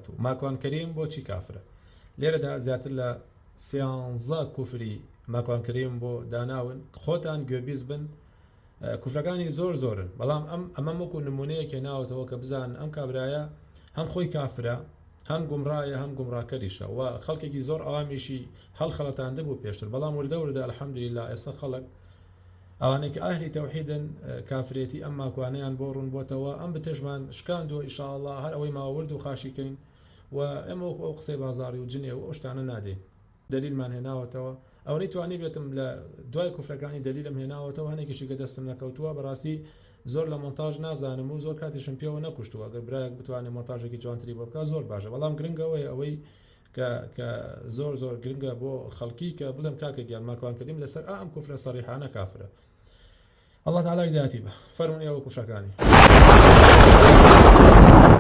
و ماکوان کەریم بۆچی کافرە لێرەدا زیاتر لە 13 کوفری ماکوان کەریم بۆ داناون خۆتان گوێبیست بن کوفرەکانی زۆرن بەڵام ئەمە وەکو نمونەیەکێ ناوەتەوە کە بزان ئەم کابرایە هەم خۆی کافرە هەم گومڕایە هەم گومڕاکەریشە و خەڵکێکی زۆر ئەوامیشی هەڵخەڵەتاندە بوو پێشتر بەڵام وردە ئەلحەمدولیلا ئێستا خەڵک ئەوانەی کە ئاهلی تەوحیدن کافرێتی ئەم ماکوانەیان بۆ ڕوون بۆتەوە ئەم بتێژمان شکاندووە ئینشاءالله هەر ئەوەی ماوەورد و خاشیکەین و ئێمە وەکو ئەو قسەی بازاڕی و جنێ و ئەو شتانە نادێ دلیلمان هێناوەتەوە ئەوەی توانی بێتم لە دوای کوفرەکانی دلیلم هێناوەتەوە هەنێکیشی کە دەستم نەکەوتووە بەڕاستی زۆر لە مۆنتاژ نازانم و زۆر کاتیشم پێوە نەکوشتووە ئەگەر برایەک بتوانێت مۆنتاژێکی جوانتری بۆ بکات زۆر باشە بەڵام گرنگەوەی ئەوەی کە زۆر گرنگە بۆ خەڵکی کە بڵێم کاکە گیان ماکوان کەریم لەسەر ئەم کوفرە سەریحانە کافرە الله تعالی هدایەتی بە فەرموونی ئەوە کوفرەکانی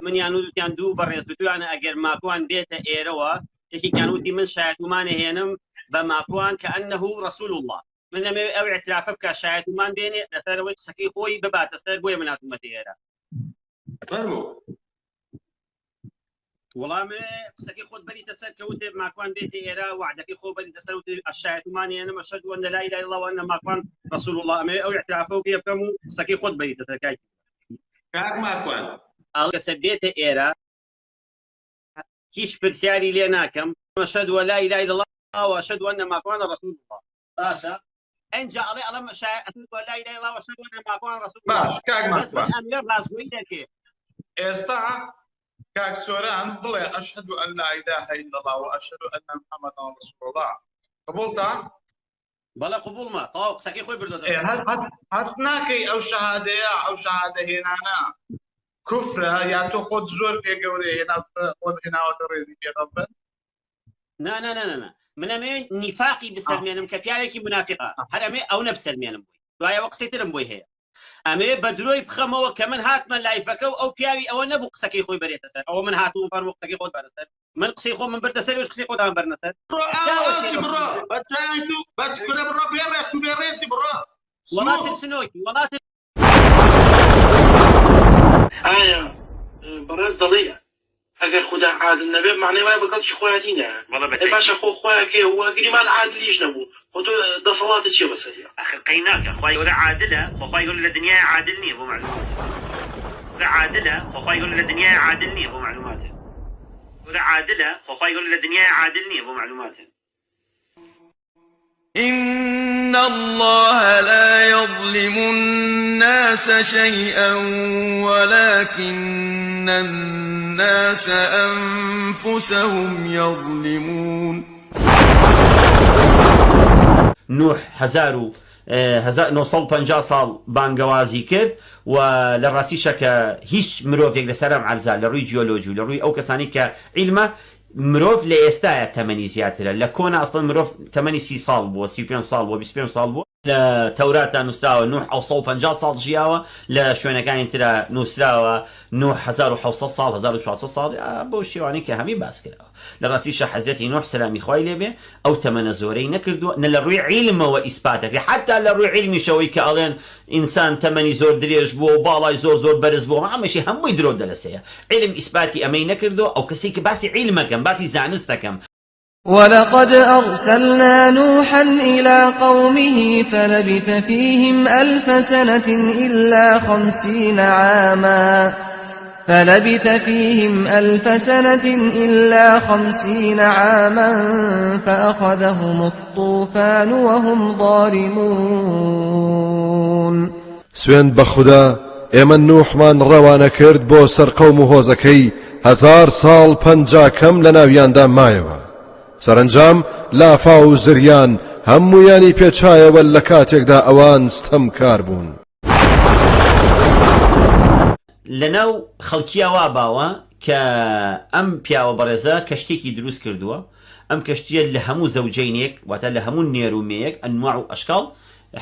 منیان وتیان دوو بەڕێز بتوانە ئەگەر ماکوان دێتە ئێرەوە یەکێکیان وتی من شایەتومانە هێنم بە ماکوان کە ئەنەهو ڕەسوول الله من لەمێ ئەو اعترافە بکە شایەتومان بێنێ لەسەرەوەی قسەکەی خۆی بباتە سەر بۆیە من هاتوومەتە ئێرە وەڵام قسەکەی خۆت بەریتە سەر کەوتێ ماکوان دێتە ئێرە وعدەکەی خۆ بەریتە سەر وتی الشایەتومان هێنم ئەشهەدو ئەنە لا ئیلاها ئیللا الله وأن ماکوان ڕەسوول الله ئەمێ ئەو اعترافە و پێ بکەم و قسەکەی خۆت بەریتە سەر کاک ماکوان کەسە بێتە ئێرە هیچ پرسیاری لێ ناکەم ئەشهەدو ئەن لا ئیلاها ئیللا الله وأشهد أن ماکوان ڕەسوول الله باشە ئەنجا ئەڵێ ئەشهەدو ئەن لا ئیلاها ئیللا الله وأشهد أن ماکوان ڕەسوول الله باش کاک ماکوان ئەمێ ڕاستگۆیی دەکێ ئێستا کاک سۆران بڵێ ئەشهد أن لا إله إلا الله وأشهد أن محمدا رسول الله قبولتە بەڵێ قبولمە تەواو قسەکەی خۆی بردۆ هەست ناکەی ئەو شەهادەیە ئەو شەهادە هێنانە کوفرە یا تۆ خۆت زۆر پێ گەورەیە خۆت هێناوەتە ڕێزی پێغەمبەر نا من ئەمێ نیفاقی بسەلمێنم کە پیاوێکی منافقە هەر ئەمێ ئەو نەبسەلمێنم بووی دوایەوە قسەی ترم بۆی هەیە ئەمێ بە درۆی بخەمەوە کە من هاتمە لایفەکە و ئەو پیاوی ئەوە نەبوو قسەکەی خۆی بەرێتە سەر ئەوە من هاتوو فەرموو قسەکەی خۆت بەرە سەر من قسەی خۆ من بردە سەر قسەی خۆتان بەرنە سەر بڕۆ بێڕێست و بێڕێزی بڕۆ وڵاتی سنۆکی وڵاتی ئایا بەڕێز دەڵێ ئەگەر خوددا عادل نەبێ معنەی وایە بە کەڵکی خۆیەتی نایە باشە خۆ خۆیەکێ و گریمان عادلیش نەبوو خۆ تۆ دەسەڵاتت چییە بەسەریە آخر قەیناکە خوای گەورە عادلە خۆ خوای گەورە لە دنیای عادل نییە بۆ معلوماتە عادلە خۆ خوای گەورە لە دنیای عادل نییە بۆ معلوماتە عادلە خۆ خوای گەورە لە دنیای عادل نییە بۆ معلوماتە إن الله لا يظلم الناس شيئا ولكن الناس أنفسهم يظلمون نوح 1950 ساڵ بانگەوازی کرد و لە ڕاستیشە کە هیچ مرۆڤێک لەسەرم عەرزا لە ڕووی جیۆلۆژی و لە ڕووی ئەو کەسانی کە عیلمە مرۆڤ لە ئێستایە تەمەنی زیاترە لە کۆنا ئەسڵن مرۆڤ تەمەنی 30 ساڵ بووە 35 ساڵ بووە 25 ساڵ بووە لە تەوراتە نووسراوە نوح 750 ساڵ ژیاوە لە شوێنەکانی ترە نووسراوە نوح 1700 ساڵ 1400 ساڵ بۆ شێوانەی کە هەمی باس کراوە لە ڕاستیشە حەزرەتی نوح سەلامی خوای لێبێ ئەو تەمەنە زۆرەی نەکردووە نە لە ڕووی عیلمەوە ئیسپاتەکە حتا لە ڕووی عیلمیشەوەی کە ئەڵێن ئینسان تەمەنی زۆر درێژ بووە و باڵای زۆر بەرز بووە ئەمەشی هەمووی درۆ دەلەسەیە عیلم ئیسپاتی ئەمەی نەکردووە ئەو کەسێک کە باسی عیلمەکەم باسی زانستەکەم ولقد أرسلنا نوحا إلى قومه فلبث فيهم 1000 سنة إلا 50 عاما فأخذهم الطوفان وهم ظالمون سوێن بە خوددا ئێمە نوحمان ڕەوانە کرد بۆ سەر قەوم و هۆزەکەی 1000 ساڵ 50 کەم لە ناویاندا مایەوە سەرنجام لافا و زریان هەموویانی پێچایەوە لە کاتێکدا ئەوان ستەمکار بوون لەناو خەڵکیاوا باوە کە ئەم پیاوە بەڕێزە کەشتێکی دروست کردووە ئەم کەشتیە لە هەموو زەوجینێک واتە لە هەموو نێرومەیەک ئەنواع و ئەشکاڵ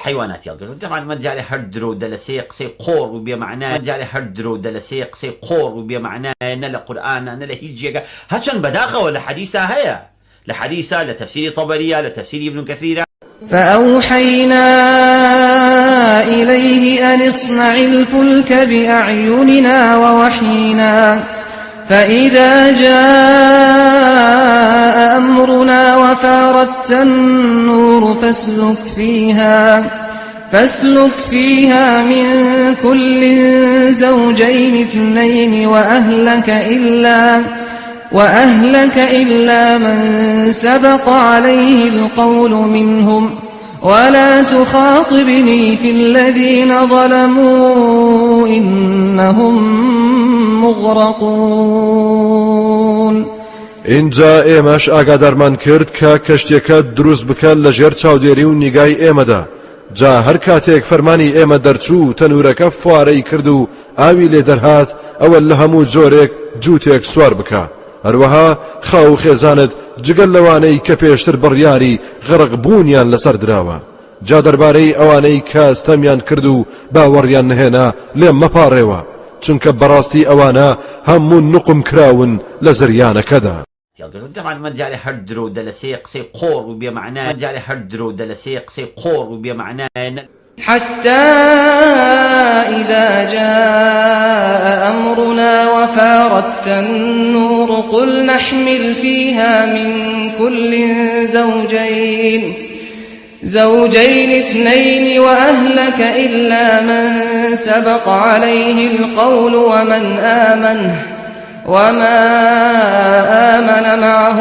حیوانات یاڵگرت دەمان من دیارە هەر درۆ دەلەسەیە قسەی قۆڕ و بێمەعنایە دیارە هەر درۆ دەلەسەیە قسەی قۆڕ و بێمەعنایە نە لە قورئانە نە لە هیچ جێگە هەرچەند بەداخەوە لە حەدیثا هەیە لە حەدیثا لە تەفسیری طەبەریە لە تەفسیری ابن کەثیرە فأوحينا إليه أن اصنع الفلك بأعيننا ووحينا فإذا جاء أمرنا وفارت النور فاسلك فيها من كل زوجين اثنين وأهلك إلا من سبق عليه القول منهم ولا تخاطبني في الذين ظلموا إنهم مغرقون. اینجا ئێمەش ئاگادارمان کرد کە کەشتێکە دروست بکە لە ژێر چاودێری و نیگای ئێمەدا. جا هەر کاتێک فەرمانی ئێمە دەرچوو تەنورەکە فوارەی کرد و ئاوی لێ دەرهات ئەوە لە هەموو جۆرێک جووتێک سوار بکە. هەروەها خاو خێزانت جگەل لەوانەی کە پێشتر بڕیاری غەرق بوونیان لەسەر دراوە. جا دەربارەی ئەوانەی کە ستەمیان کرد و باوەڕیان نهێنا لێم مەپاڕێوە، چونکە بەڕاستی ئەوانە هەموو نقم کراون لە زریانەکەدا. طبعا ما جاري هردرو دلسي قصي قور وبمعنى جاري هردرو دلسي قصي قور وبمعنى حتى إذا جاء أمرنا وفارت النور قل نحمل فيها من كل زوجين اثنين وأهلك إلا من سبق عليه القول وما آمن معه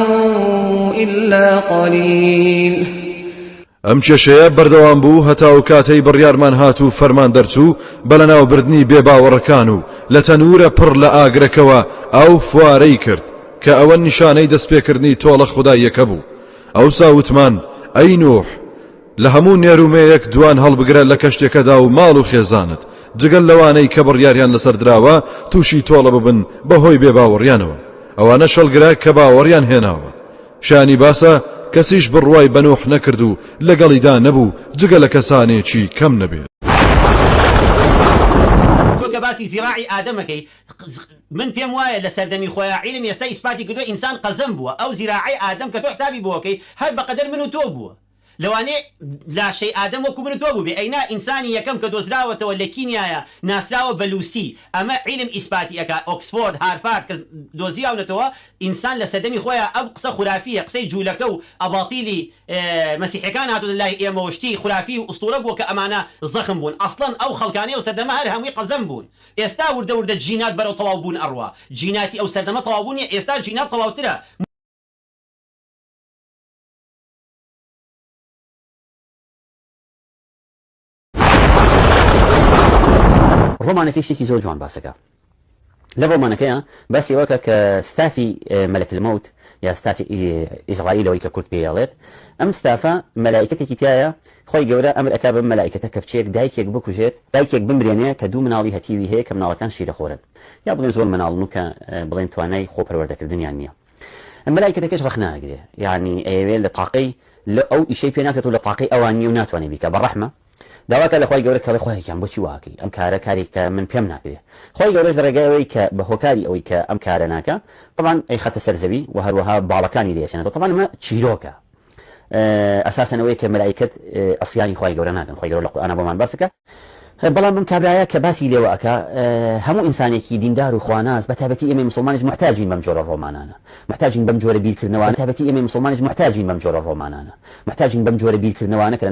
إلا قليل. ئەم کێشەیە بەردەوام بوو هەتا و کاتەی بڕیارمان هات و فەرمان دەرچوو بە لەناوبردنی بێباوەڕەکان و لە تەنورە پڕ لە ئاگرەکەوە ئەو فوارەی کرد کە ئەوە نیشانەی دەستپێکردنی تۆڵە خوداییەکە بوو. ئەوسا وتمان ئەی نوح لە هەموو نێرومەیەک دوان هەڵبگرە لە کەشتێکەدا و ماڵ و خێزانت جگەل لەوانەی کە بڕیاریان لەسەر دراوە تووشی تۆڵە ببن بەهۆی بێباوەڕیانەوە. ئەوانە شەڵگرە کە باوەڕیان هێناوە. شانی باسە کەسیش بڕوای بە نوح نەکرد و لەگەڵیدا نەبوو جگە لە کەسانێکی کەم نەبێت. تۆ کە باسی زیراعی ئادەمەکەی من پێم وایە لە سەردەمی خۆیان عیلم ئێستا ئیسپاتی کردو ئینسان قەزەم بووە. ئەو زیراعی ئادەم کە تۆ حسابی بووەکەی هەر بەقەدەر من و تۆ بووە. لەوانێ لاشەی ئادەم وەکو من و تۆ بوو بێ. ئەینا ئینسانی یەکەم کە دۆزراوەتەوە لە کینیایە ناسراوە بە لوسی. ئەمە عیلم ئیسپاتی ئەکا ئۆکسفۆرد هارفارد کە دۆزیاونەتەوە ئینسان لە سەردەمی خۆیان ئەم قسە خورافیە قسەی جوولەکە و ئەباطیلی مەسیحەکان هاتووە لای ئێمەوەشتی خورافی و ئوستورە بووە کە ئەمانە زەخم بوون. ئەسڵەن ئەو خەڵکانەی ئەو سەردەمە هەر هەمووی قەزەم بوون. ئێستا وردە جینات بەرەو تەواو بوون ئەڕوا. جیناتی ئەو سەردەمە تەواو بوونیە. ئێستا جینات تەواوترە. ڕۆمانەکەی شتێکی زۆر جوان باسەکە. لە ڕۆمانەکەیە باسی ئەوەکە کە ستافی مەلەک المەوت یا ستافی ئیزرائیلەوەی کە کورد پێڵێت ئەم ستافە مەلایکەتێکی تایە خۆی گەورە ئەمر ئەکا بە مەلایکەتە کە بچێک دایکێک بکوژێت دایکێک بمرێنێ کە دوو مناڵی هەتیوی هەیە کە مناڵەکان شیرەخۆرن یا بڵێن زۆر مناڵن و کە بڵێن توانای خۆپەروەردەکردنیان نییە. ئەم مەلایکەتەکەش ڕەخ ناگرێ یعنی ئەوێ لە تاقەی لە ئەو ئیشەی پێ ناکرێت و لە تاقەی ئەوان نیە و ناتوانێت بیکە بەڕەحمە داواکە لە خۆی گەورە کەڵی خۆیان بۆچی واکەی ئەم کارە کارێک کە من پێم ناکرێت. خۆی گەورەش لە ڕێگایەوەی کە بە هۆکاری ئەوەی کە ئەم کارە ناکە طبعاً ئەی خەتە سەرزەوی و هەروەها باڵەکانی دەیەچێنێتەوە. طبعاً ئەمە چیرۆکە ئەساسەن ئەوەی کە مەلایکەت ئەسیانی خۆی گەورە ناکەن. خۆی گەورە لە قورئانە بۆمان باسەکە. بەڵام بم کابرایە کە باسی لێوە ئەکا هەموو ئینسانێکی دیندار و خواناز بە تایبەتی ئێمە مسلمانیش محتاجین بەم جۆرە ڕۆمانانە محتاجین بەم جۆرە بیرکردنەوە تایبەتی ئێمە مسلمانیش محتاجین بەم جۆرە ڕۆمانانە محتاجین بەم جۆرە بیرکردنەوەانە کە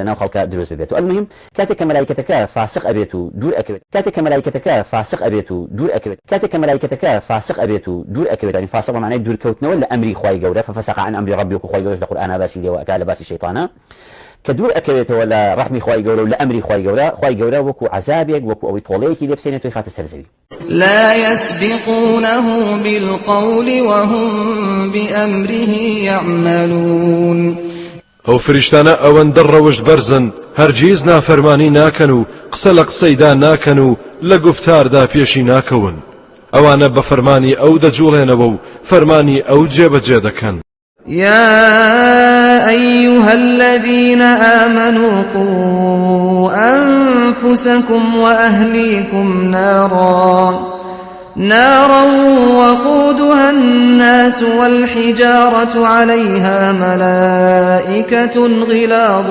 لەناو خەڵکە دروست ببێت. و المهم کاتێک کە مەلایکەتەکە فاسق ئەبێت و دوور ئەکەوێت کاتێک کە مەلایکەتەکە فاسق ئەبێت و دوور ئەکەوێت کاتێک کە مەلایکەتەکە فاسق ئەبێت و دوور ئەکەوێت یعنی فاسق بەمعنای دوورکەوتنەوە لە ئەمری خۆی گەورە ففسق عن أمر ربه وخۆی گەورەش لە قورئانە باسی لێوە ئەکا لە باسی شەیطانە کە دوور ئەکەوێتەوە لە ڕەحمی خۆی گەورە و لە ئەمری خۆی گەورە وەکو عەزابێک وەکو ئەوەی تۆڵەیەکی لێ بسێنێت توی خاتە سەرزەوی. لا يسبقونه بالقول وهم بأمره يعملون. ئەو فریشتانە ئەوەندە ڕەوشت بەرزن هەرگیز نافەرمانی ناکەن و قسە لە قسەیدا ناکەن و لە گفتاردا پێشی ناکەون. ئەوانە بە فەرمانی ئەو دەجوڵێنەوە و فەرمانی ئەو جێبەجێ دەکەن. يا أيها الذين آمنوا قوا أنفسكم وأهليكم نارا وقودها الناس والحجارة عليها ملائكة غلاظ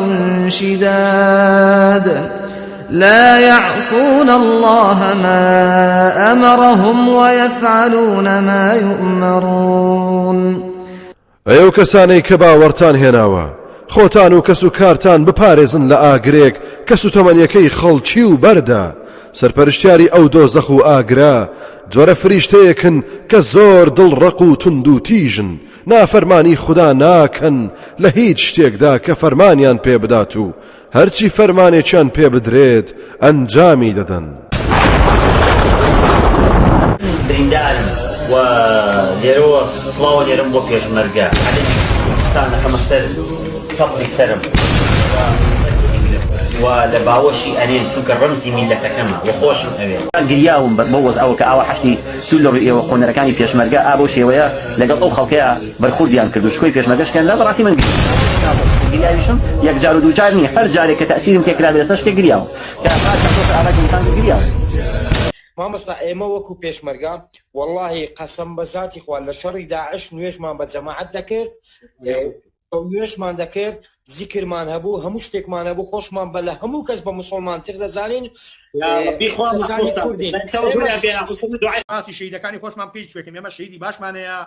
شداد لا يعصون الله ما أمرهم ويفعلون ما يؤمرون. ئەو کەسانەی کە باوەڕتان هێناوە خۆتان و کەس و کارتان بپارێزن لە ئاگرێک کە سوتەمەنیەکەی خەڵکی و بەردا سەرپەرشتیاری ئەو دۆزەخ و ئاگرا جۆرە فریشتەیەکن کە زۆر دڵڕق و تند و تیژن نافەرمانی خوددا ناکەن لە هیچ شتێکدا کە فەرمانیان پێ بدات و هەرچی فەرمانێکیان پێ بدرێت ئەنجامی دەدەن. و لێرەوە سڵاوە لێرم بۆ پێشمەرگە عەدەدی خەمەستەر تەپڵی سەرم و لە باوەشی ئەنێن چونکە ڕەمزی میلەتەکەمە و خۆشم ئەوێ گریاوم بۆ وەز ئەوە کە ئاوا حەشتی تو لە ڕووی ئێوە قۆنەرەکانی پێشمەرگە ئابۆ شێوەیە لەگەڵ ئەو خەڵکەیە بەرخوردیان کرد و شکۆی پێشمەرگەشکەن لە بەڕاستی من گریاویشم یەک جار و دوو جار نییە هەر جارێک کە تەئسیرم تێکرا لەسەر شتێک گریاوم کە ئاراکی گریاوم. مامۆستا ئێمە وەکو پێشمەرگە وەڵڵاهی قەسەم بە ذاتی خوا لە شەڕی داعش نوێژمان بە جەماعەت دەکرد نوێژمان دەکرد زیکرمان هەبوو هەموو شتێکمان هەبوو خۆشمان بە لە هەموو کەس بە موسڵمانتر دەزانین باسی شەیدەکانی خۆشمان پێی چێکم ئێمە شەیدی باشمانەیە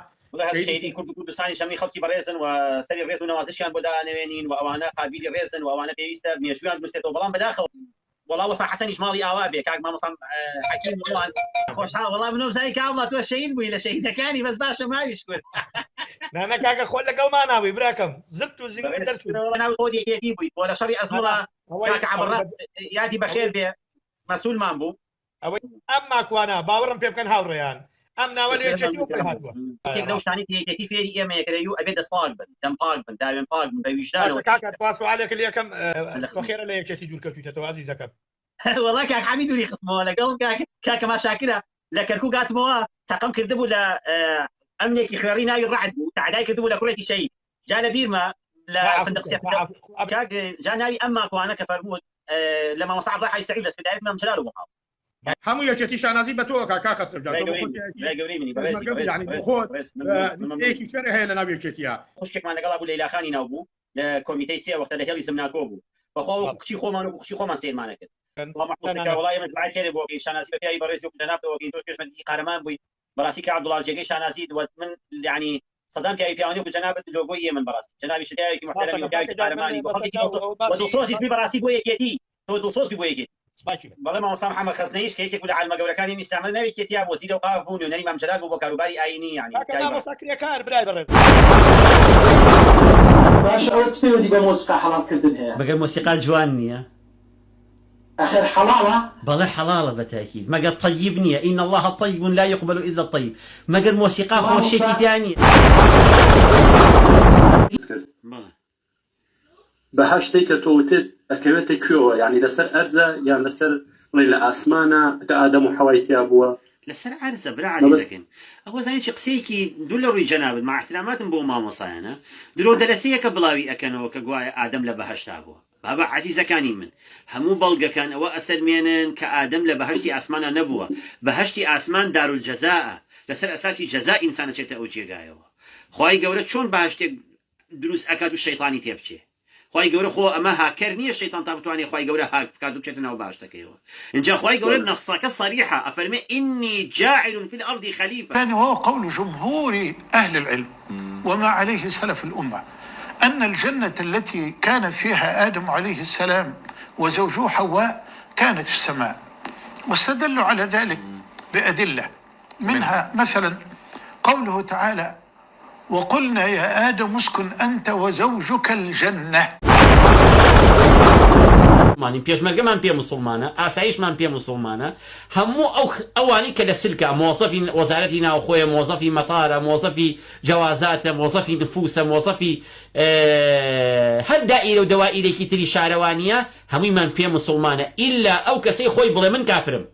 شەیدی کورد و کوردستانی شەمی خەڵکی بەڕێزن و سەری ڕێز و نەوازشیان بۆ دانەوێنین و ئەوانە قابلی ڕێزن و ئەوانە پێویستە مێژویان بنووسێتەوە بەڵام بەداخەوە والله وصا حسنيش مالي اوابي كاك ما مصام حكيم والله خوش ها والله منو زي كامله تو شهيد بوي لشهيد كاني بس باشا ما يشكر انا كاك خول لك ما ناوي براكم زبط وزين درت انا ودي يدي بوي ولا شري ازمره كاك عبر ياتي بخير به مسؤول مامبو اما كوانا باورم بيب كان هاول ريان امنا ولا يشتيو بهاتوا لو ثاني تي فيري اما يكريو ابد صاق دم طاق دائما طاق بوجدان كاك تواصلوا عليك اللي كم خير لا يشتي دول كتو تو عزيزك والله كاك حميد لي خصمه ولا قال كاك ما شاكره لكركو قالت مو تقم كردبوا لا امنيك خيارينا يرعد تعداي كردبوا لا كل شيء جانا بيرما لا فندق سيف كاك جانا اما كوانا كفرمود لما وصعد راح يستعيد بس بدايه ما مشلاله همو يجتي شانازي بتوع كاكا خسر لا قوري مني يعني خود ايش شرح هي لنا بيجتيها خوشك ما نقال ابو ليلى خاني نوبو لكوميتي سي وقت اللي سمناكوبو فخو كشي خو ما كشي خو ما سير معنا كده والله ما جماعه خير بو شانازي في بريز وجناب وكين دوش كش من قهرمان بو براسي عبد الله الجيجي شانازي من يعني صدام كاي بيانو بجناب اللوغو من براسي جنابي شداي كي محترم وكاي قهرماني ودوسوس بي براسي بو يكيتي دوسوس بي بو يكيتي والله ما وصام محمد خزنيش كيك يقول على المقاولة كان يستعمل نبي كتياب وزير وقاف بوني ونري مام جلال وكاروباري ايني يعني كذا مسكر كار براي برز باش اوت فيو دي موسيقى حلال كردنها بقى موسيقى جوانية اخر حلالة بلا حلالة بالتأكيد ما قال طيبني إن الله طيب لا يقبل إلا الطيب ما قال موسيقى خوش شيء ثاني بەهشتێک کە تۆوتت ئەکەوێتە کوێوە یعنی لەسەر ئەرزە یان لەسەر ڕێ لە ئاسمانە کە ئادەم و حەوای تیا بووە لەسەر عەرزە برا عەزیزەکەن ئەوە زانیی قسەیەکی دوو لە ڕووی جەنابەت مع احتراماتم بۆ مامۆسایانە درۆ دەلەسەیەکە بڵاوی ئەکەنەوە کە گوایە ئادەم لە بەهشتا بووە بابا عەزیزەکانی من هەموو بەڵگەکان ئەوە ئەسەرمێنن کە ئادەم لە بەهشتی ئاسمانە نەبووە بەهشتی ئاسمان دارولجەزاءە لەسەر ئەساسی جەزا ئینسان ئەچێتە ئەو جێگایەوە خوای گەورە چۆن بەهشتێک دروست ئەکات و شەیطانی تێبچێ خوای گەورە خۆ ئەمە هاکەر نییە شەیطان تا بتوانێت خوای گەورە هاک بکات و بچێتە ناو باشتەکەیەوە اینجا خوای گەورە نەسەکە صریحە ئەفەرمێ ئینی جاعل في الأرض خليفة يعني هو قول جمهور أهل العلم وما عليه سلف الأمة أن الجنة التي كان فيها آدم عليه السلام وزوجه حواء كانت في السماء واستدلوا على ذلك بأدلة منها مثلا قوله تعالى وقلنا يا آدم اسكن أنت وزوجك الجنة ماني پێشمەرگەمان پێ مسلمانە ئاسایشمان پێ مسلمانە هەموو ئەوانی کە لە سلکە مۆزەفی وەزارەتی ناوخۆیە مۆزەفی مەتارە مۆزەفی جەوازاتە مۆزەفی نفوسە مۆزەفی هەر دائیرە و دەوائیرێکی تری شارەوانیە هەموویمان پێ مسلمانە ئیلا ئەو کەسەی خۆی بڵێ من کافرم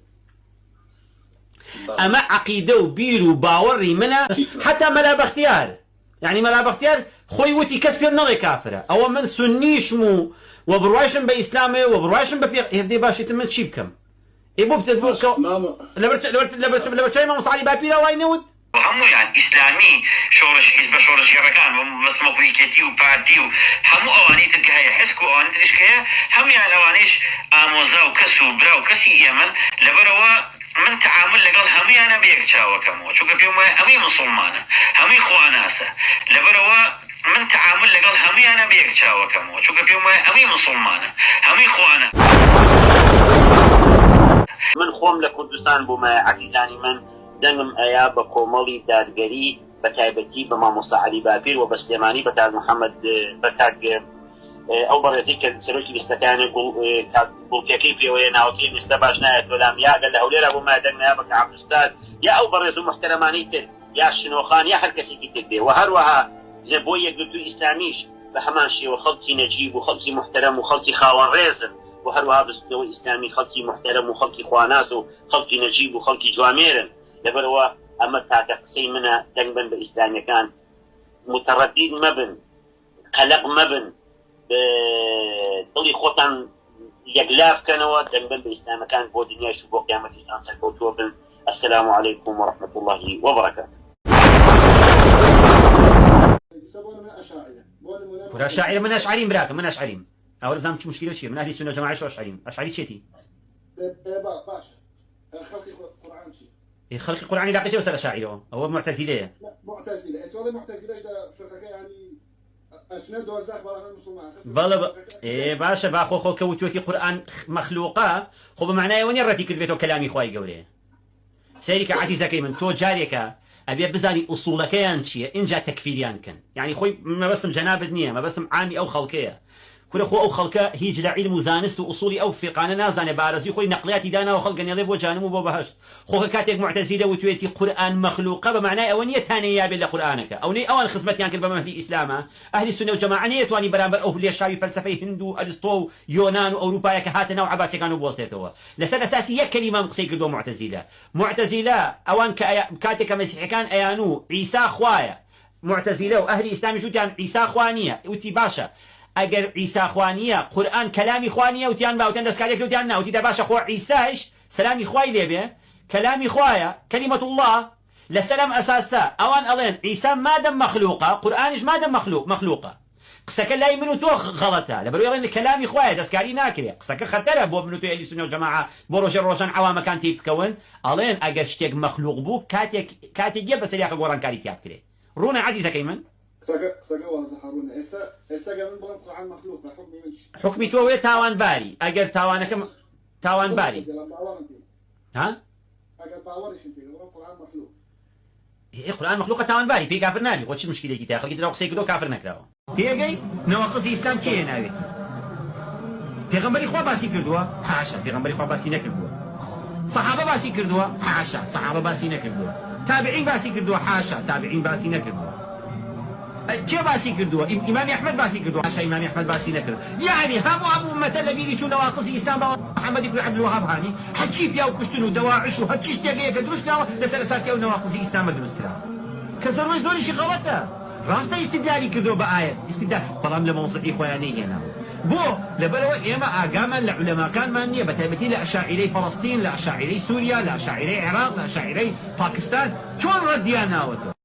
ئەمە عەقیدە و بیر و باوەڕی منە حتا مەلا بەختیار يعني مەلا بەختیار خۆی وتی کەس پێم نەڵێ کافرە ئەوە من سونیشم و وبڕایشم بە ئیسلامێ و بڕایشم بە پێ هێدەی باشیتر من چی بکەم ئێ بۆ بتر بۆ لە بەرچای مامۆستا عەلی باپیرە وای نەوت وهمویان ئیسلامی شۆڕش حیزب شۆڕشگەڕەکان بەس مەکوریکێتی و پارتی و هەموو ئەوانەی تر کە هەیە حزب و ئەوانەی تریش کە هەیە هەمویان ئەوانەیش ئامۆزا و کەس و برا و کەسی ئێمن لەبەرەوە من تعامل لەگەڵ هەمویانە بەیەک چاوەکەمەوە چونکە پێم وایە هەمووی مسڵمانە هەمووی خواناسە لەبەرەوە من تعامل لەگەڵ هەمویانە بەیەک چاوەکەمەوە چونکە پێم وایە هەمووی مسڵمانە هەمووی خوانە من خۆم لە کوردستان بوومە عەزیزانی من دەنگم ئەیا بە کۆمەڵی دادگەری بە تایبەتی بە مامۆستا عەلی باپیر و بە سلێمانی بە کاک محەممەد بە کاک ئەو بەڕێزی کە سەرۆکی لیستەکانی گوڵکیەکەی پێوەیە ناوەکەی لیستە باش نایەت وەلام یا ئەگەر لە هەولێرا بوومە دەنگ نەیا بە کاک عەبدولستار یا ئەو بەڕێز و محتەرەمانەی تر یا شنۆخان یا هەر کەسێکی تر بێ و هەروەها لە بۆ یەکگرتووی ئیسلامیش بە هەمان شێوە خەڵکی نەجیب و خەڵکی محتەرەم و خەڵکی خاوەن ڕێزن و هەروەها بستەوەی ئیسلامی خەڵکی محتەرەم و خەڵکی خواناس و خەڵکی نەجیب و خەڵکی جوامێرن لەبەرەوە ئەمە تاکە قسەی منە دەنگ بن بە ئیسلامیەکان متەڕەدید مەبن قەلەق مەبن دڵی خۆتان یەکلا بکەنەوە دەنگ بن بە ئیسلامەکان بۆ دنیاش و بۆ قیامەتیشتان سەرکەوتووە بن. السلام عليكم ورحمة الله وبركاته. فرا شاعر من أشعرين براكم من أشعرين أول بزام شو مشكلة شيء من أهل السنة والجماعة شو أشعرين أشعري شيتي باشا خلقي قرآن شيء خلقي قرآن لا قيش بس الأشاعرة هو معتزلة معتزلة والله معتزلة ده فرقة يعني أجناد وزاخ برا المسلمان بلا إيه باشا باخو خو كوتوتي قرآن مخلوقة خو بمعناه وين يرتي كذبته كلامي خواي قولي سيرك عزيزك من تو جاريك أبي بزاني أصولك ينشيا إن جا تكفيريان كان يعني خوي ما بسم جناب الدنيا ما بسم عامي أو خلقية كل أخو أو خلقه هيج لعلم وزانست وأصولي أو فقانا نازان بارزي خوي نقلياتي دانا وخلقا يلي بو جانم وبو بهشت خوك كاتك معتزلة وتويتي قرآن مخلوقة بمعنى أونية تانية بلا قرآنك أوني أول خدمتيان كل بمهدي إسلاما أهل السنة والجماعة نيتواني برامبر أهل الشعبي فلسفة هندو أرسطو يونان وأوروبا كهات نوع عباسي كانوا بوسطوا لسد أساسية كلمة مقصي كردو معتزلة أوان كاتك مسيحي كان أيانو عيسى خوايا معتزلة وأهل إسلام جوتيان عيسى خوانية وتي باشا اگر عيسى خوانيه قرآن كلامي خوانيه وتيان باوتن دسكاليك وتيان نا وتي دباشا خو عيساش سلامي خواي ليبه كلامي خوايا كلمة الله لسلام أساسا أوان ألين عيسى مادام مخلوقة قرآنش مادام مخلوقة قسك لا يمنو تو غلطة لبرو يلين كلامي خوايا دسكالي ناكري قسك خطرة بو منو تو أهل السنة والجماعة بو روشان عوام كان تيبكون ألين اگر شتيك مخلوق بو كاتك جيب بس لياك قرآن كاري تيابكري رونا عزيزة كيمن ساقا واضح هارون اسا قبل بغن قرآن مخلوق حكمي منش حكمي تو تاوان باري اگر تاوانك تاوان باري ها اگر باورش انت قرآن مخلوق إيه قرآن مخلوق تاوان باري في كافر نابي وش المشكلة كي تاخذ كده قصي كده كافر نكراو تيجي نواقص الإسلام كي ناوي پیغمبري خو باسي كردوا حاشا پیغمبري خو باسي نكردوا صحابة باسي كردوا حاشا صحابة باسي نكردوا تابعين باسي كردوا حاشا تابعين باسي نكردوا كيف باسي كردوا إمام أحمد باسي كردوا حاشا إمام أحمد باسي نكردوا يعني هم أمة الذي شو نواقص الإسلام محمد بن عبد الوهاب هاني هتشيب يا وكشتنو دواعش وهتشيش تلاقيه كدرسنا لسه أساسية ونواقص الإسلام درسنا كسروش دول شيء غلطة راستا استدلالي كردوا بآية استدلال طالما لموضوعي خواني هنا بو لبلو إما أقاما لعلماء كان مانية بتابتي لأشاعري فلسطين لأشاعري سوريا لأشاعري العراق لأشاعري باكستان شون رديانا وتو